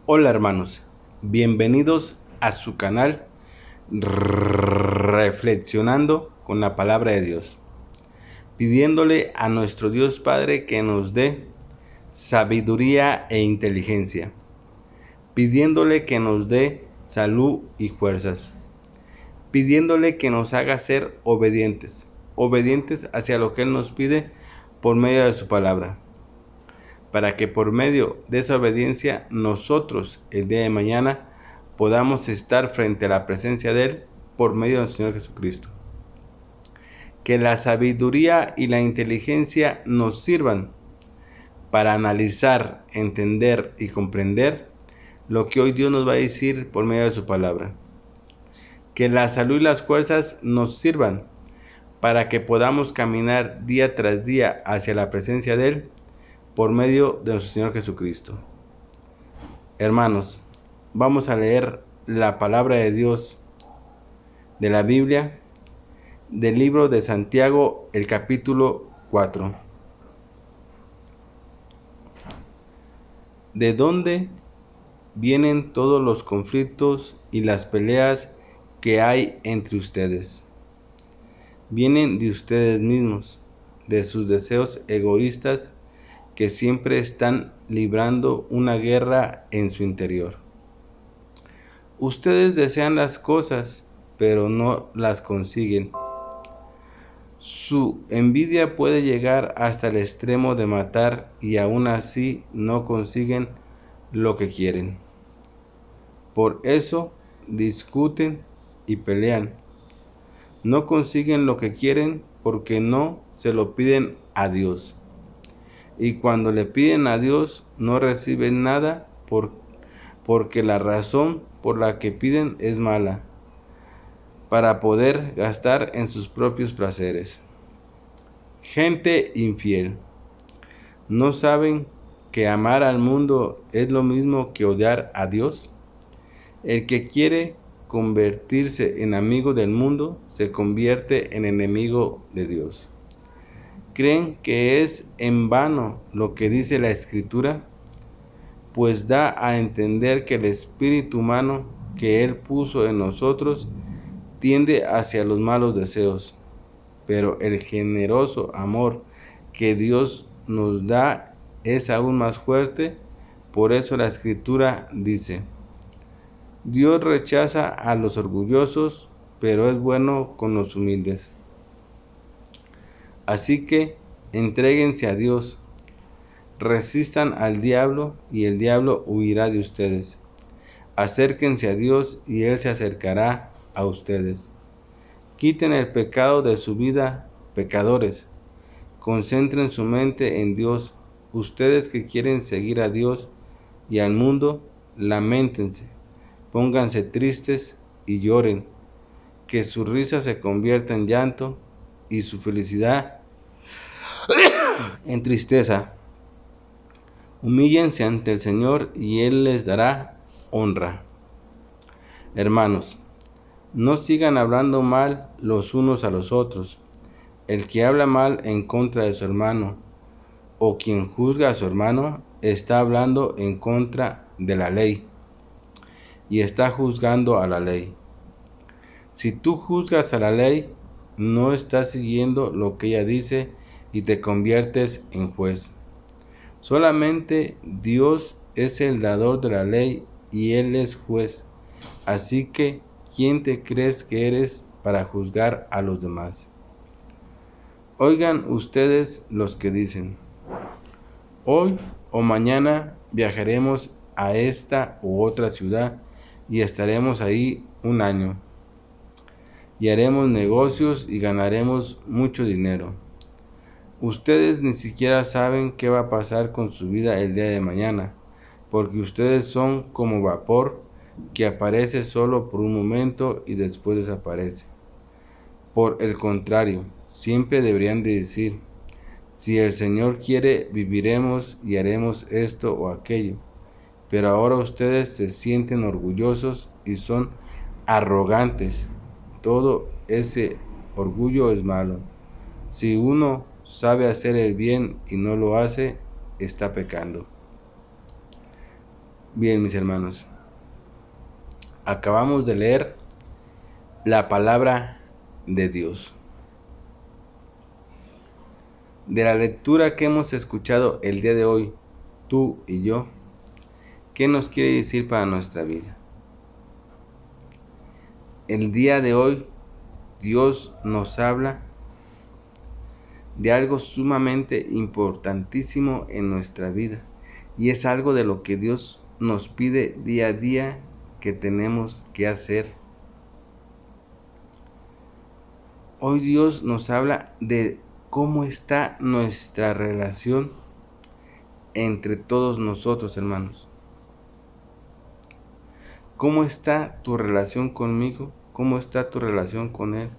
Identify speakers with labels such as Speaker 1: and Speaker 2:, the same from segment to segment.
Speaker 1: Hola hermanos, bienvenidos a su canal Reflexionando con la Palabra de Dios, pidiéndole a nuestro Dios Padre que nos dé sabiduría e inteligencia, pidiéndole que nos dé salud y fuerzas, pidiéndole que nos haga ser obedientes hacia lo que Él nos pide por medio de su palabra, para que por medio de esa obediencia nosotros el día de mañana podamos estar frente a la presencia de Él por medio del Señor Jesucristo. Que la sabiduría y la inteligencia nos sirvan para analizar, entender y comprender lo que hoy Dios nos va a decir por medio de su palabra. Que la salud y las fuerzas nos sirvan para que podamos caminar día tras día hacia la presencia de Él por medio de nuestro Señor Jesucristo. Hermanos, vamos a leer la palabra de Dios de la Biblia, del libro de Santiago, el capítulo 4. ¿De dónde vienen todos los conflictos y las peleas que hay entre ustedes? Vienen de ustedes mismos, de sus deseos egoístas que siempre están librando una guerra en su interior. Ustedes desean las cosas, pero no las consiguen. Su envidia puede llegar hasta el extremo de matar y aún así no consiguen lo que quieren. Por eso discuten y pelean. No consiguen lo que quieren porque no se lo piden a Dios. Y cuando le piden a Dios no reciben nada porque la razón por la que piden es mala, para poder gastar en sus propios placeres. Gente infiel, ¿no saben que amar al mundo es lo mismo que odiar a Dios? El que quiere convertirse en amigo del mundo se convierte en enemigo de Dios. ¿Creen que es en vano lo que dice la Escritura? Pues da a entender que el espíritu humano que Él puso en nosotros tiende hacia los malos deseos, pero el generoso amor que Dios nos da es aún más fuerte. Por eso la Escritura dice: Dios rechaza a los orgullosos, pero es bueno con los humildes. Así que entréguense a Dios, resistan al diablo y el diablo huirá de ustedes. Acérquense a Dios y Él se acercará a ustedes. Quiten el pecado de su vida, pecadores. Concentren su mente en Dios. Ustedes que quieren seguir a Dios y al mundo, lamentense, pónganse tristes y lloren. Que su risa se convierta en llanto y su felicidad en tristeza. Humíllense ante el Señor y Él les dará honra. Hermanos, no sigan hablando mal los unos a los otros. El que habla mal en contra de su hermano o quien juzga a su hermano está hablando en contra de la ley y está juzgando a la ley. Si tú juzgas a la ley, no estás siguiendo lo que ella dice y te conviertes en juez. Solamente Dios es el dador de la ley y Él es juez. Así que, ¿quién te crees que eres para juzgar a los demás? Oigan ustedes los que dicen: hoy o mañana viajaremos a esta u otra ciudad y estaremos ahí un año. Y haremos negocios y ganaremos mucho dinero. Ustedes ni siquiera saben qué va a pasar con su vida el día de mañana, porque ustedes son como vapor que aparece solo por un momento y después desaparece. Por el contrario, siempre deberían de decir: si el Señor quiere, viviremos y haremos esto o aquello. Pero ahora ustedes se sienten orgullosos y son arrogantes. Todo ese orgullo es malo. Si uno sabe hacer el bien y no lo hace, está pecando. Bien, mis hermanos, acabamos de leer la palabra de Dios. De la lectura que hemos escuchado el día de hoy, tú y yo, ¿qué nos quiere decir para nuestra vida? El día de hoy, Dios nos habla de algo sumamente importantísimo en nuestra vida, y es algo de lo que Dios nos pide día a día que tenemos que hacer. Hoy Dios nos habla de cómo está nuestra relación entre todos nosotros, hermanos. ¿Cómo está tu relación conmigo? ¿Cómo está tu relación con Él?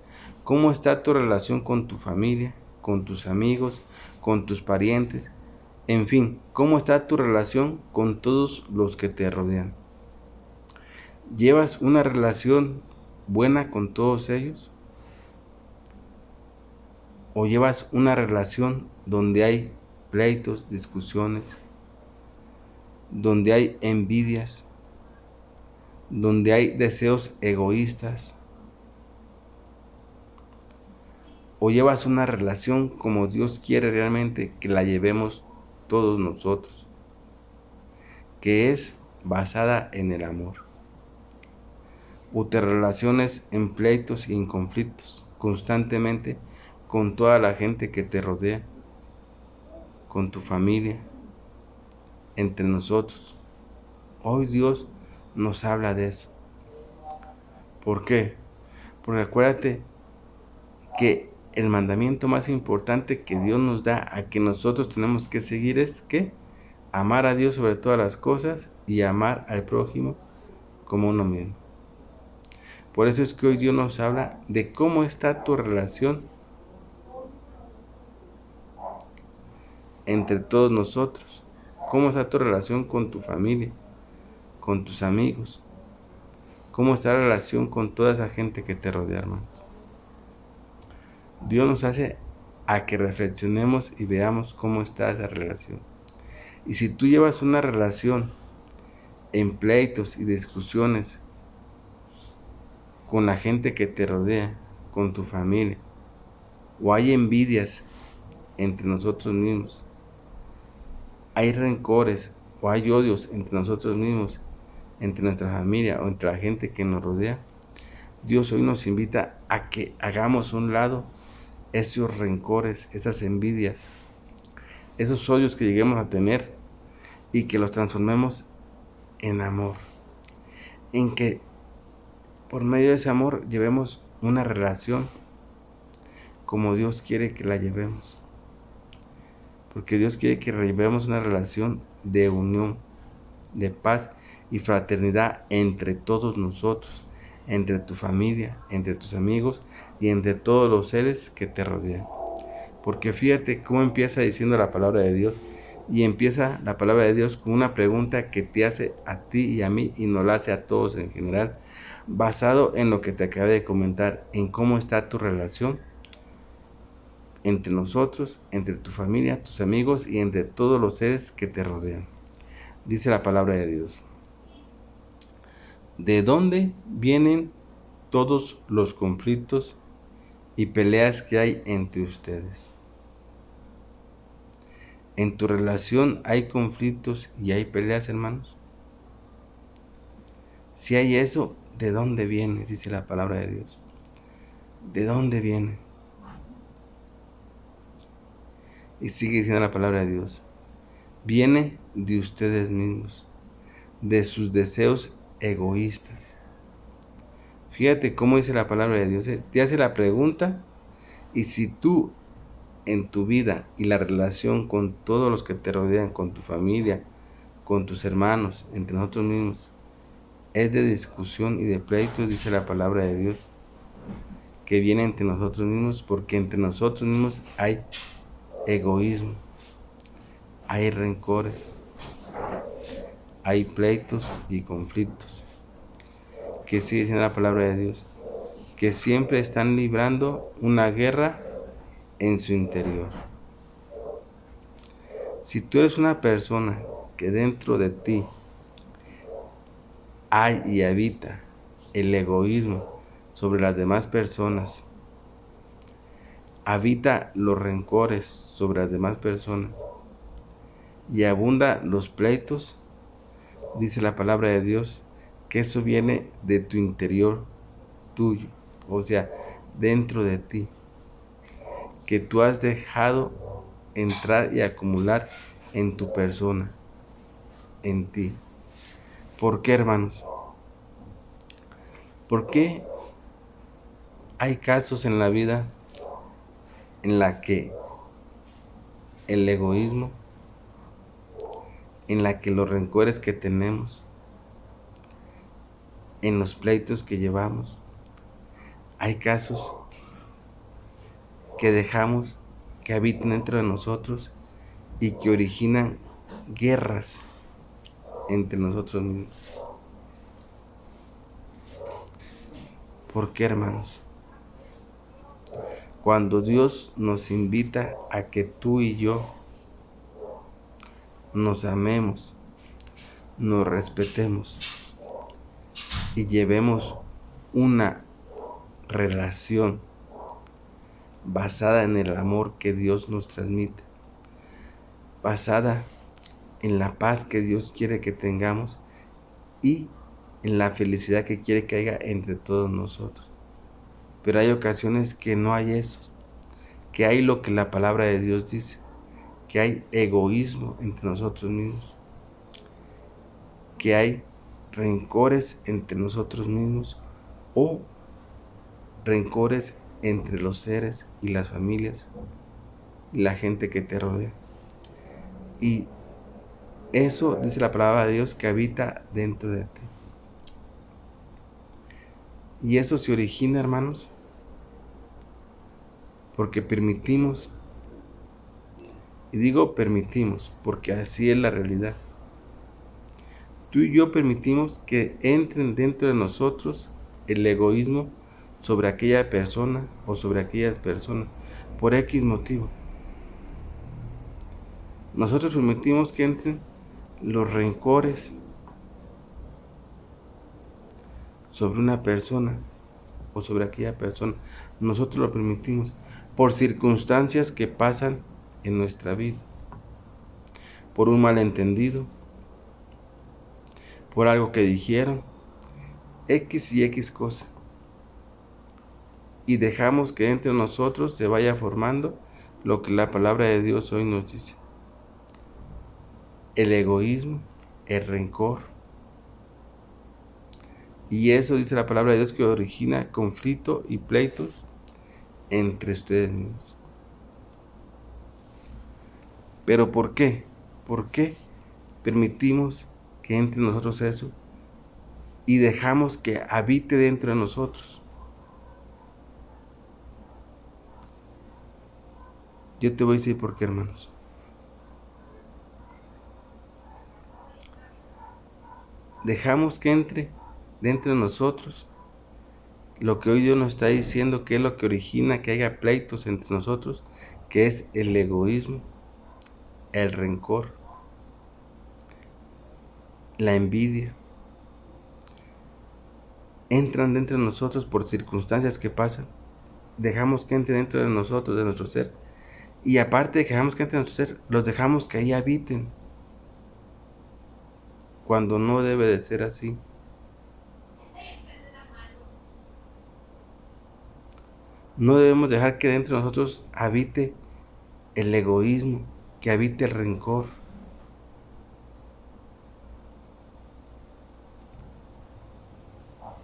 Speaker 1: ¿Cómo está tu relación con tu familia, con tus amigos, con tus parientes? En fin, ¿cómo está tu relación con todos los que te rodean? ¿Llevas una relación buena con todos ellos? ¿O llevas una relación donde hay pleitos, discusiones, donde hay envidias, donde hay deseos egoístas? ¿O llevas una relación como Dios quiere realmente que la llevemos todos nosotros, que es basada en el amor? ¿O te relaciones en pleitos y en conflictos constantemente con toda la gente que te rodea, con tu familia, entre nosotros? Hoy Dios nos habla de eso. ¿Por qué? Porque acuérdate que el mandamiento más importante que Dios nos da a que nosotros tenemos que seguir es que amar a Dios sobre todas las cosas y amar al prójimo como uno mismo. Por eso es que hoy Dios nos habla de cómo está tu relación entre todos nosotros, cómo está tu relación con tu familia, con tus amigos, cómo está la relación con toda esa gente que te rodea, hermanos. Dios nos hace a que reflexionemos y veamos cómo está esa relación. Y si tú llevas una relación en pleitos y discusiones con la gente que te rodea, con tu familia, o hay envidias entre nosotros mismos, hay rencores o hay odios entre nosotros mismos, entre nuestra familia o entre la gente que nos rodea, Dios hoy nos invita a que hagamos a un lado esos rencores, esas envidias, esos odios que lleguemos a tener, y que los transformemos en amor, en que por medio de ese amor llevemos una relación como Dios quiere que la llevemos, porque Dios quiere que llevemos una relación de unión, de paz y fraternidad entre todos nosotros, entre tu familia, entre tus amigos y entre todos los seres que te rodean. Porque fíjate cómo empieza diciendo la palabra de Dios, y empieza la palabra de Dios con una pregunta que te hace a ti y a mí, y nos la hace a todos en general, basado en lo que te acabé de comentar, en cómo está tu relación entre nosotros, entre tu familia, tus amigos y entre todos los seres que te rodean. Dice la palabra de Dios: ¿de dónde vienen todos los conflictos y peleas que hay entre ustedes? ¿En tu relación hay conflictos y hay peleas, hermanos? Si hay eso, ¿de dónde viene? Dice la palabra de Dios. ¿De dónde viene? Y sigue diciendo la palabra de Dios: viene de ustedes mismos, de sus deseos egoístas. Fíjate cómo dice la palabra de Dios. Te hace la pregunta, y si tú en tu vida y la relación con todos los que te rodean, con tu familia, con tus hermanos, entre nosotros mismos, es de discusión y de pleitos, dice la palabra de Dios, que viene entre nosotros mismos, porque entre nosotros mismos hay egoísmo, hay rencores, hay pleitos y conflictos, que sigue diciendo la palabra de Dios, que siempre están librando una guerra en su interior. Si tú eres una persona que dentro de ti hay y habita el egoísmo sobre las demás personas, habita los rencores sobre las demás personas y abunda los pleitos, dice la palabra de Dios, que eso viene de tu interior tuyo, o sea, dentro de ti, que tú has dejado entrar y acumular en tu persona, en ti. ¿Por qué, hermanos? ¿Por qué hay casos en la vida en la que el egoísmo, en la que los rencores que tenemos, en los pleitos que llevamos, hay casos que dejamos que habiten dentro de nosotros y que originan guerras entre nosotros mismos? ¿Por qué, hermanos? Cuando Dios nos invita a que tú y yo nos amemos, nos respetemos y llevemos una relación basada en el amor que Dios nos transmite, basada en la paz que Dios quiere que tengamos y en la felicidad que quiere que haya entre todos nosotros. Pero hay ocasiones que no hay eso, que hay lo que la palabra de Dios dice, que hay egoísmo entre nosotros mismos, que hay rencores entre nosotros mismos o rencores entre los seres y las familias y la gente que te rodea. Y eso dice la palabra de Dios que habita dentro de ti. Y eso se origina, hermanos, porque permitimos, y digo permitimos, porque así es la realidad. Tú y yo permitimos que entren dentro de nosotros el egoísmo sobre aquella persona o sobre aquellas personas, por X motivo. Nosotros permitimos que entren los rencores sobre una persona o sobre aquella persona. Nosotros lo permitimos por circunstancias que pasan en nuestra vida, por un malentendido, por algo que dijeron, X y X cosa. Y dejamos que entre nosotros se vaya formando lo que la palabra de Dios hoy nos dice: el egoísmo, el rencor. Y eso dice la palabra de Dios que origina conflicto y pleitos entre ustedes mismos. ¿Pero por qué? ¿Por qué permitimos que entre en nosotros eso y dejamos que habite dentro de nosotros? Yo te voy a decir por qué, hermanos. Dejamos que entre dentro de nosotros lo que hoy Dios nos está diciendo, que es lo que origina que haya pleitos entre nosotros, que es el egoísmo, el rencor, la envidia. Entran dentro de nosotros por circunstancias que pasan. Dejamos que entre dentro de nosotros, de nuestro ser. Y aparte de que dejamos que entre en nuestro ser, los dejamos que ahí habiten, cuando no debe de ser así. No debemos dejar que dentro de nosotros habite el egoísmo, que habite el rencor.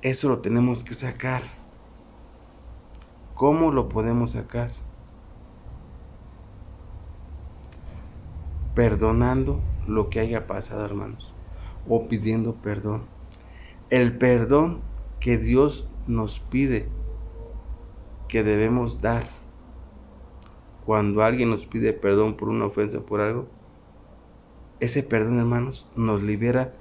Speaker 1: Eso lo tenemos que sacar. ¿Cómo lo podemos sacar? Perdonando lo que haya pasado, hermanos, o pidiendo perdón. El perdón que Dios nos pide que debemos dar cuando alguien nos pide perdón por una ofensa, por algo, ese perdón, hermanos, nos libera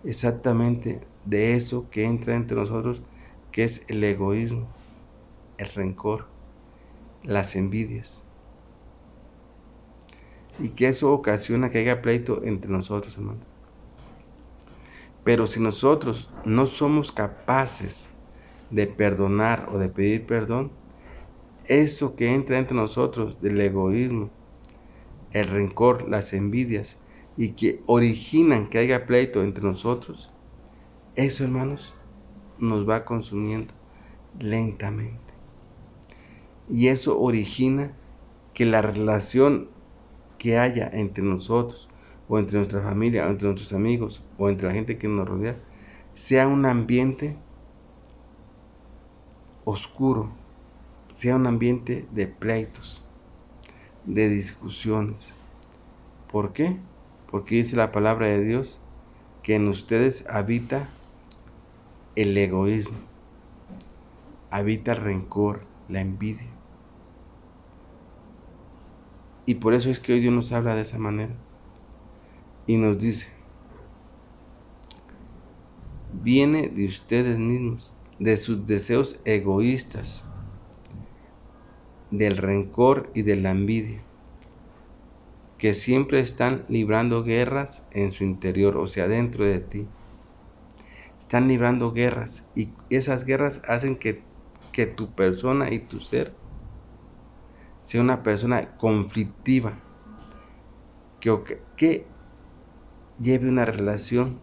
Speaker 1: exactamente de eso que entra entre nosotros, que es el egoísmo, el rencor, las envidias, y que eso ocasiona que haya pleito entre nosotros, hermanos. Pero si nosotros no somos capaces de perdonar o de pedir perdón, eso que entra entre nosotros del egoísmo, el rencor, las envidias y que originan que haya pleito entre nosotros, eso, hermanos, nos va consumiendo lentamente. Y eso origina que la relación que haya entre nosotros, o entre nuestra familia, o entre nuestros amigos, o entre la gente que nos rodea, sea un ambiente oscuro, sea un ambiente de pleitos, de discusiones. ¿Por qué? Porque dice la palabra de Dios que en ustedes habita el egoísmo, habita el rencor, la envidia. Y por eso es que hoy Dios nos habla de esa manera. Y nos dice, viene de ustedes mismos, de sus deseos egoístas, del rencor y de la envidia, que siempre están librando guerras en su interior, o sea, dentro de ti. Están librando guerras y esas guerras hacen que tu persona y tu ser sea una persona conflictiva, que lleve una relación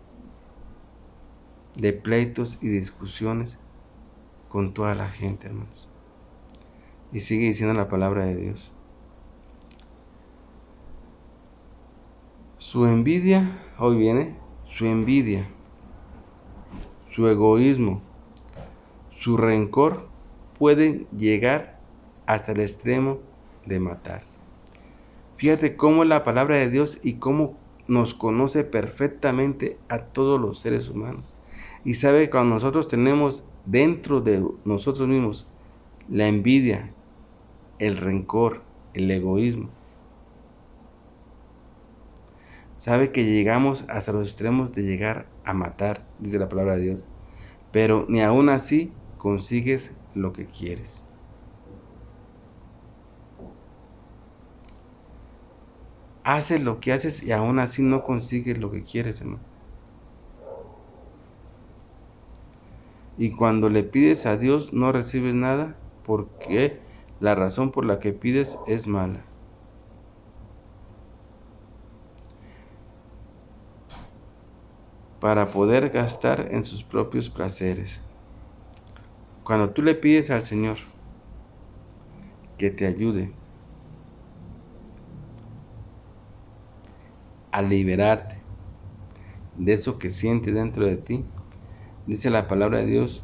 Speaker 1: de pleitos y discusiones con toda la gente, hermanos. Y sigue diciendo la palabra de Dios. Su envidia, hoy viene, su envidia, su egoísmo, su rencor pueden llegar hasta el extremo de matar. Fíjate cómo la palabra de Dios y cómo nos conoce perfectamente a todos los seres humanos. Y sabe que cuando nosotros tenemos dentro de nosotros mismos la envidia, el rencor, el egoísmo, sabe que llegamos hasta los extremos de llegar a matar, dice la palabra de Dios. Pero ni aún así consigues lo que quieres. Haces lo que haces y aún así no consigues lo que quieres, hermano. Y cuando le pides a Dios no recibes nada porque la razón por la que pides es mala. Para poder gastar en sus propios placeres. Cuando tú le pides al Señor que te ayude a liberarte de eso que sientes dentro de ti, dice la palabra de Dios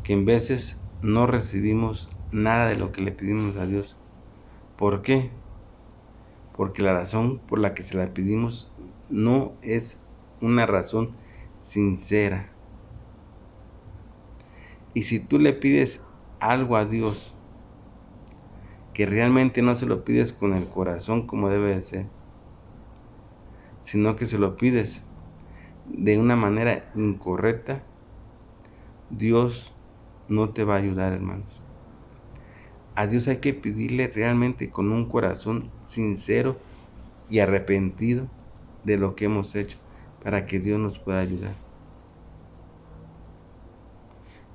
Speaker 1: que en veces no recibimos nada de lo que le pedimos a Dios. ¿Por qué? Porque la razón por la que se la pedimos no es una razón sincera. Y si tú le pides algo a Dios que realmente no se lo pides con el corazón como debe de ser, sino que se lo pides de una manera incorrecta, Dios no te va a ayudar, hermanos. A Dios hay que pedirle realmente con un corazón sincero y arrepentido de lo que hemos hecho para que Dios nos pueda ayudar.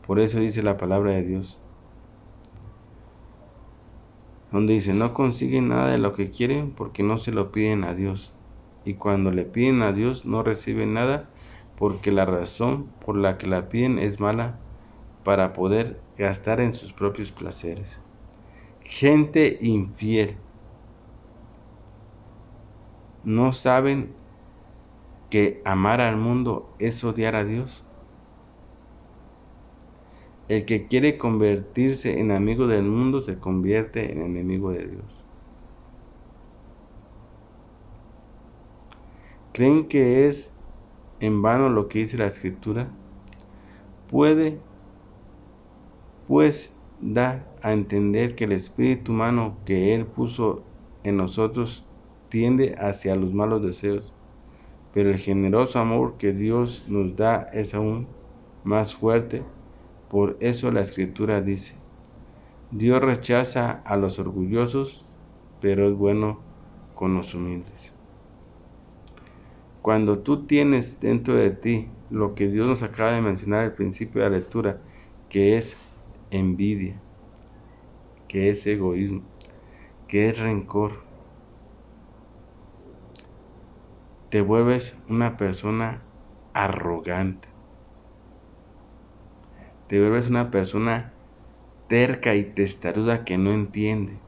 Speaker 1: Por eso dice la palabra de Dios, donde dice, no consiguen nada de lo que quieren porque no se lo piden a Dios. Y cuando le piden a Dios no reciben nada porque la razón por la que la piden es mala para poder gastar en sus propios placeres. Gente infiel. ¿No saben que amar al mundo es odiar a Dios? El que quiere convertirse en amigo del mundo se convierte en enemigo de Dios. ¿Creen que es en vano lo que dice la Escritura? Puede, pues, da a entender que el espíritu humano que Él puso en nosotros tiende hacia los malos deseos, pero el generoso amor que Dios nos da es aún más fuerte. Por eso la Escritura dice, Dios rechaza a los orgullosos, pero es bueno con los humildes. Cuando tú tienes dentro de ti lo que Dios nos acaba de mencionar al principio de la lectura, que es envidia, que es egoísmo, que es rencor, te vuelves una persona arrogante, te vuelves una persona terca y testaruda que no entiende.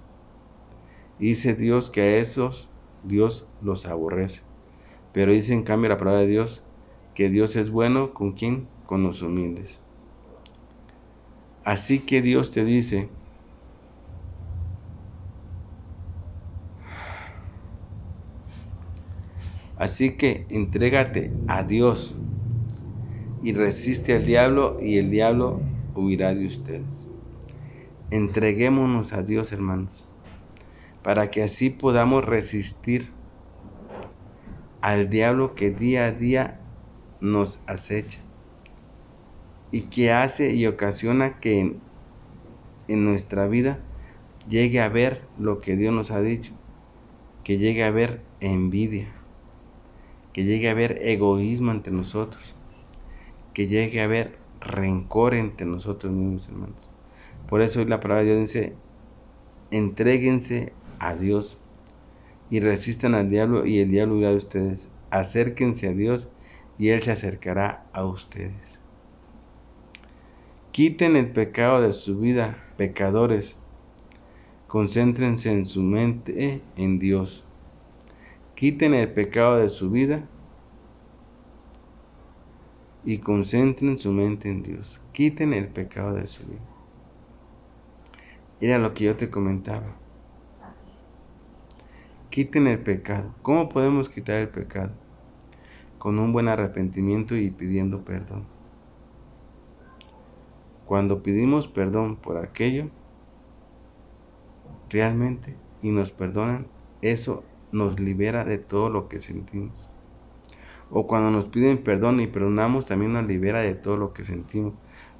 Speaker 1: Y dice Dios que a esos Dios los aborrece. Pero dice en cambio la palabra de Dios que Dios es bueno ¿con quién? Con los humildes. Así que Dios te dice, así que entrégate a Dios y resiste al diablo y el diablo huirá de ustedes. Entreguémonos a Dios, hermanos, para que así podamos resistir al diablo que día a día nos acecha y que hace y ocasiona que en nuestra vida llegue a ver lo que Dios nos ha dicho, que llegue a haber envidia, que llegue a haber egoísmo entre nosotros, que llegue a haber rencor entre nosotros mismos, hermanos. Por eso hoy la palabra de Dios dice, entréguense a Dios y resistan al diablo y el diablo huirá de ustedes. Acérquense a Dios y Él se acercará a ustedes. Quiten el pecado de su vida, pecadores. Concéntrense en su mente en Dios. Quiten el pecado de su vida y concentren su mente en Dios. Quiten el pecado de su vida. Era lo que yo te comentaba. Quiten el pecado. ¿Cómo podemos quitar el pecado? Con un buen arrepentimiento y pidiendo perdón. Cuando pedimos perdón por aquello, realmente, y nos perdonan, eso nos libera de todo lo que sentimos. O cuando nos piden perdón y perdonamos, también nos libera de todo lo que sentimos.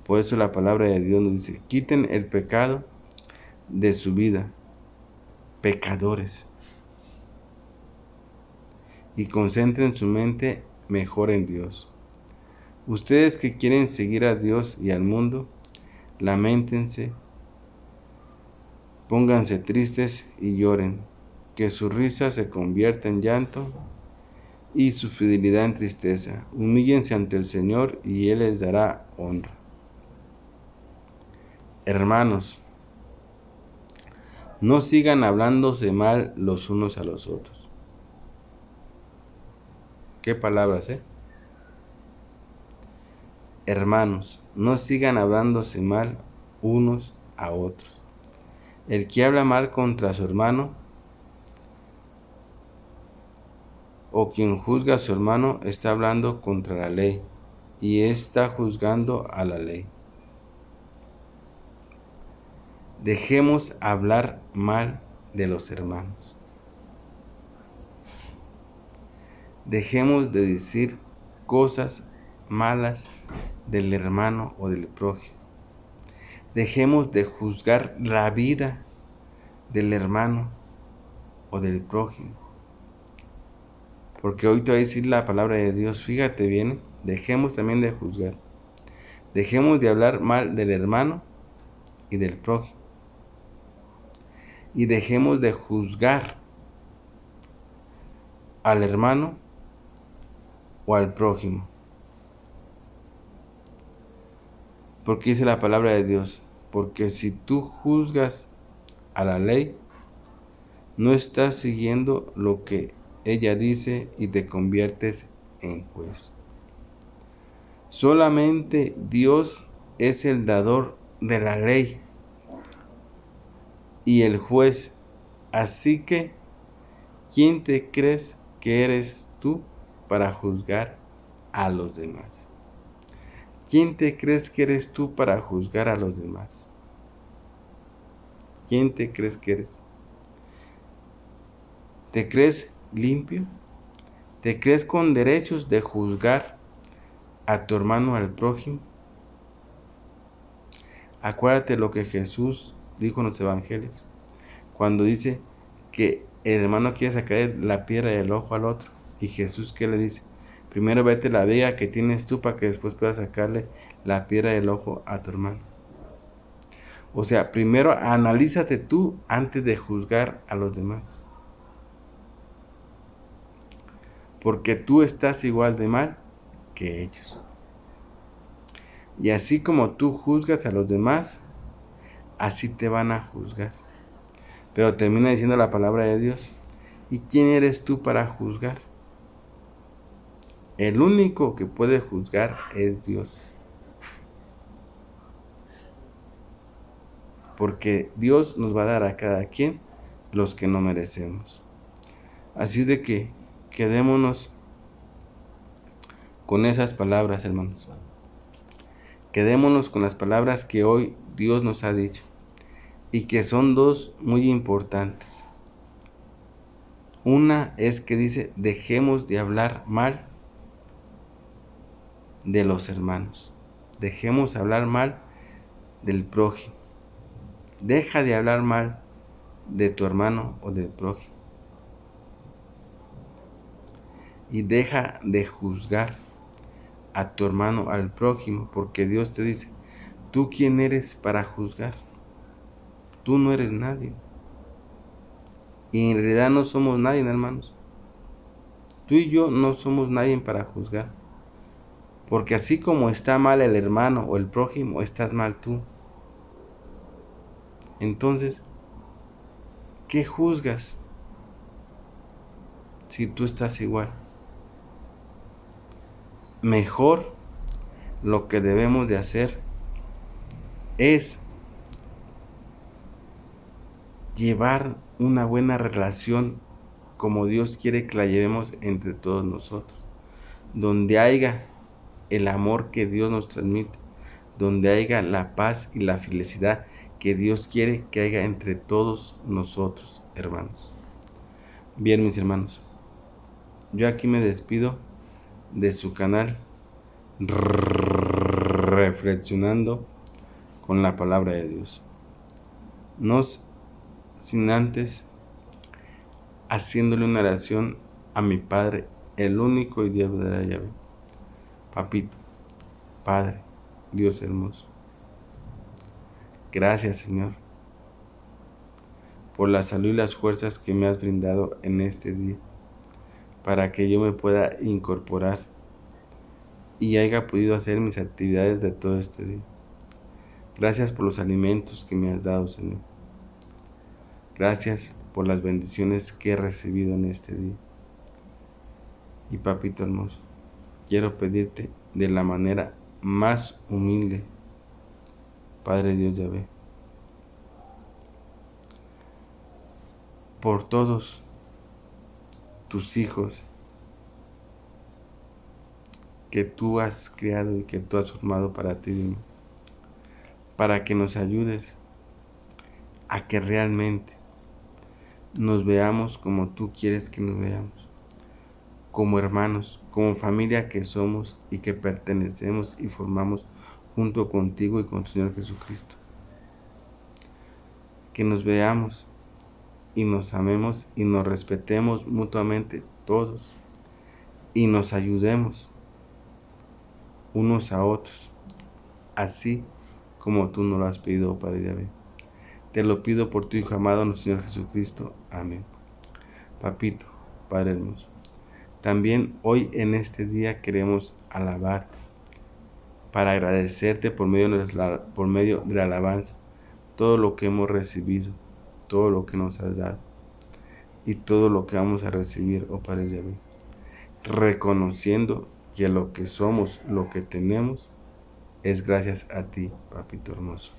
Speaker 1: Por eso la palabra de Dios nos dice, quiten el pecado de su vida, pecadores, y concentren su mente mejor en Dios. Ustedes que quieren seguir a Dios y al mundo, lamentense, pónganse tristes y lloren, que su risa se convierta en llanto y su fidelidad en tristeza. Humíllense ante el Señor y Él les dará honra. Hermanos, no sigan hablándose mal los unos a los otros. ¿Qué palabras, Hermanos, no sigan hablándose mal unos a otros. El que habla mal contra su hermano o quien juzga a su hermano está hablando contra la ley y está juzgando a la ley. Dejemos hablar mal de los hermanos. Dejemos de decir cosas malas del hermano o del prójimo. Dejemos de juzgar la vida del hermano o del prójimo. Porque hoy te va a decir la palabra de Dios, fíjate bien, dejemos también de juzgar. Dejemos de hablar mal del hermano y del prójimo. Y dejemos de juzgar al hermano o al prójimo. Porque dice la palabra de Dios, porque si tú juzgas a la ley, no estás siguiendo lo que ella dice y te conviertes en juez. Solamente Dios es el dador de la ley y el juez. Así que, ¿quién te crees que eres tú para juzgar a los demás? ¿Quién te crees que eres tú para juzgar a los demás? ¿Quién te crees que eres? ¿Te crees limpio? ¿Te crees con derechos de juzgar a tu hermano, al prójimo? Acuérdate lo que Jesús dijo en los evangelios, cuando dice que el hermano quiere sacar la piedra del ojo al otro, y Jesús, ¿qué le dice? Primero vete la viga que tienes tú para que después puedas sacarle la piedra del ojo a tu hermano. O sea, primero analízate tú antes de juzgar a los demás. Porque tú estás igual de mal que ellos. Y así como tú juzgas a los demás, así te van a juzgar. Pero termina diciendo la palabra de Dios. ¿Y quién eres tú para juzgar? El único que puede juzgar es Dios. Porque Dios nos va a dar a cada quien los que no merecemos. Así de que quedémonos con esas palabras, hermanos. Quedémonos con las palabras que hoy Dios nos ha dicho y que son dos muy importantes. Una es que dice, dejemos de hablar mal de los hermanos. Dejemos de hablar mal del prójimo. Deja de hablar mal de tu hermano o del prójimo. Y deja de juzgar a tu hermano, al prójimo, porque Dios te dice, ¿tú quién eres para juzgar? Tú no eres nadie. Y en realidad no somos nadie, hermanos. Tú y yo no somos nadie para juzgar. Porque así como está mal el hermano o el prójimo, estás mal tú. Entonces, ¿qué juzgas si tú estás igual? Mejor lo que debemos de hacer es llevar una buena relación como Dios quiere que la llevemos entre todos nosotros. Donde haya el amor que Dios nos transmite, donde haya la paz y la felicidad que Dios quiere que haya entre todos nosotros, hermanos. Bien, mis hermanos, yo aquí me despido de su canal Reflexionando con la Palabra de Dios. No sin antes haciéndole una oración a mi Padre, el único y Dios de la llave. Papito, Padre, Dios hermoso, gracias, Señor, por la salud y las fuerzas que me has brindado en este día, para que yo me pueda incorporar y haya podido hacer mis actividades de todo este día. Gracias por los alimentos que me has dado, Señor. Gracias por las bendiciones que he recibido en este día. Y papito hermoso, quiero pedirte de la manera más humilde, Padre Dios Yahvé, por todos tus hijos que tú has creado y que tú has formado para ti mismo, para que nos ayudes a que realmente nos veamos como tú quieres que nos veamos, como hermanos, como familia que somos y que pertenecemos y formamos junto contigo y con tu Señor Jesucristo. Que nos veamos y nos amemos y nos respetemos mutuamente todos y nos ayudemos unos a otros, así como tú nos lo has pedido, Padre Yahvé. Te lo pido por tu Hijo amado, nuestro Señor Jesucristo. Amén. Papito, Padre hermoso, también hoy en este día queremos alabarte para agradecerte por medio de la alabanza todo lo que hemos recibido, todo lo que nos has dado y todo lo que vamos a recibir, oh Padre Yahvé, reconociendo que lo que somos, lo que tenemos, es gracias a ti, papito hermoso.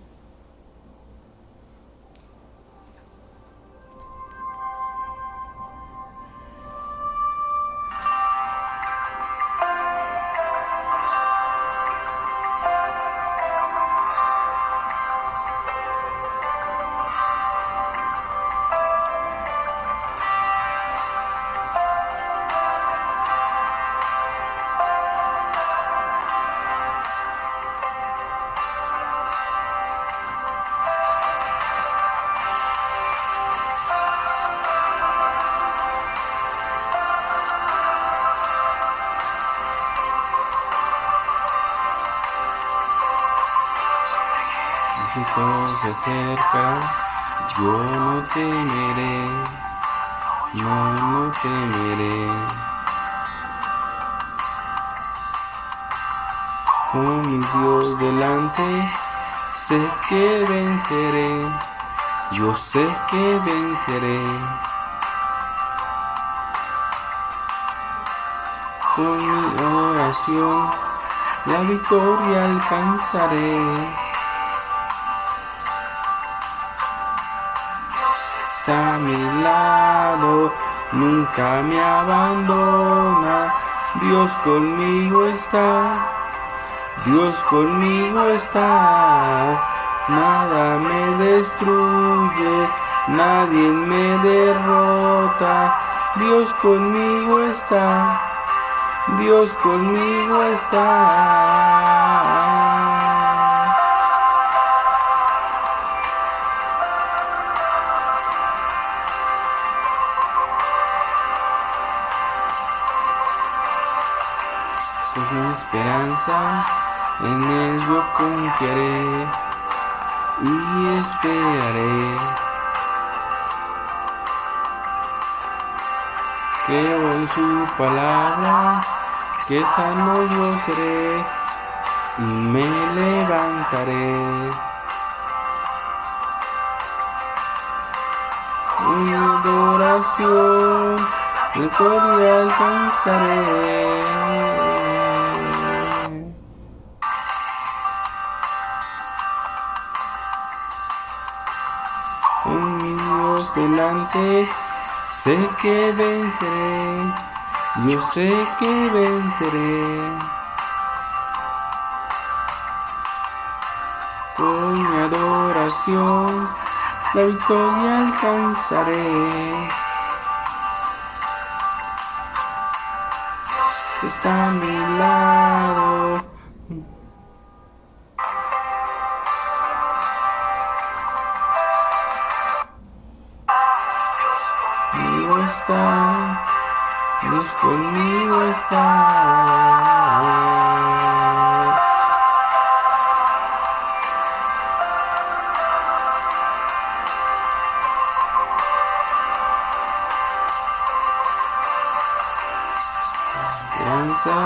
Speaker 1: ejército se acerca, yo no temeré, no temeré. Con mi Dios delante, sé que venceré, yo sé que venceré. Con mi oración, la victoria alcanzaré. Está a mi lado, nunca me abandona. Dios conmigo está, Dios conmigo está. Nada me destruye, nadie me derrota. Dios conmigo está, Dios conmigo está. Es mi esperanza, en Él yo confiaré y esperaré. Creo en su palabra, que sano yo seré y me levantaré. En mi adoración, victoria alcanzaré. Con mi Dios delante, sé que venceré, yo sé que venceré. Con mi adoración, la victoria alcanzaré. Está a mi lado. Conmigo está, Dios conmigo está. Esperanza,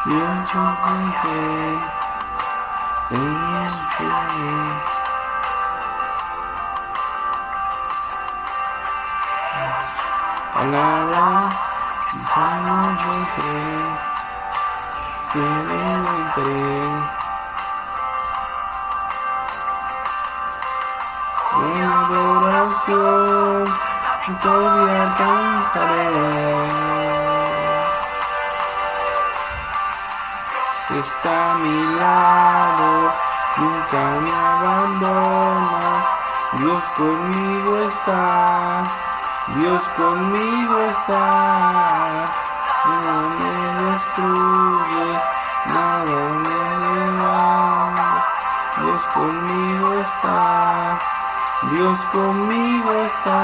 Speaker 1: Dios yo confié, en Él confié. Palabra, sano yo creo, que levantaré. Con adoración, victoria alcanzaré. Está a mi lado, nunca me abandona. Dios conmigo está, Dios conmigo está. Nada me destruye, nada me levanta. Dios conmigo está, Dios conmigo está.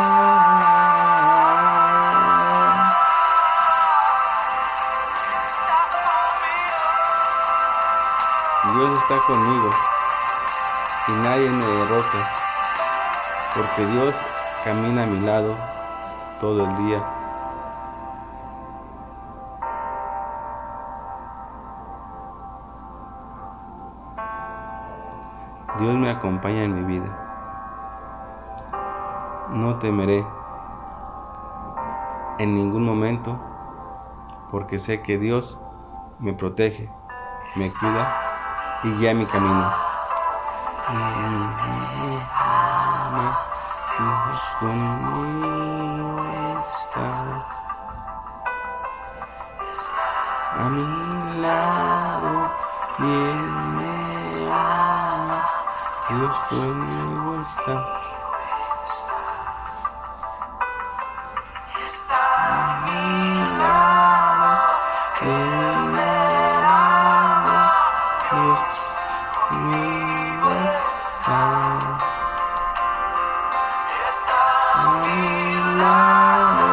Speaker 1: Dios está conmigo y nadie me derrota, porque Dios camina a mi lado todo el día. Dios me acompaña en mi vida. No temeré en ningún momento, porque sé que Dios me protege, me cuida y guía mi camino. Dios conmigo está, a mi lado y Él me ama. Dios conmigo está. A mi lado, Él me ama. Dios conmigo está. A mi lado,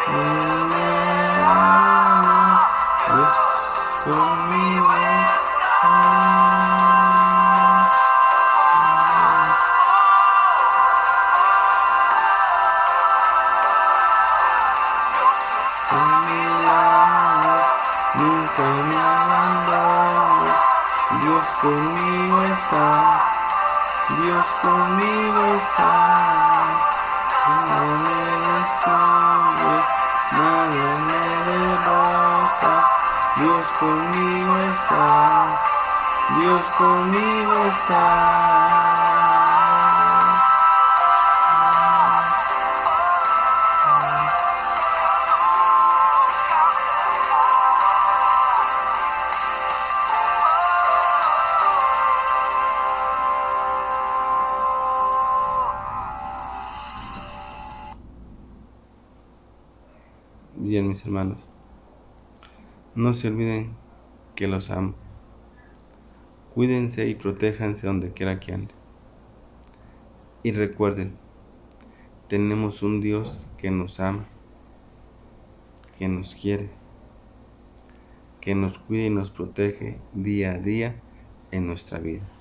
Speaker 1: Él me ama. Dios conmigo está. no me abandones, Dios conmigo está, Dios conmigo está, no me destruye, nada me derrota, Dios conmigo está, Dios conmigo está. Bien, mis hermanos, no se olviden que los amo. Cuídense y protéjanse donde quiera que anden. Y recuerden, tenemos un Dios que nos ama, que nos quiere, que nos cuida y nos protege día a día en nuestra vida.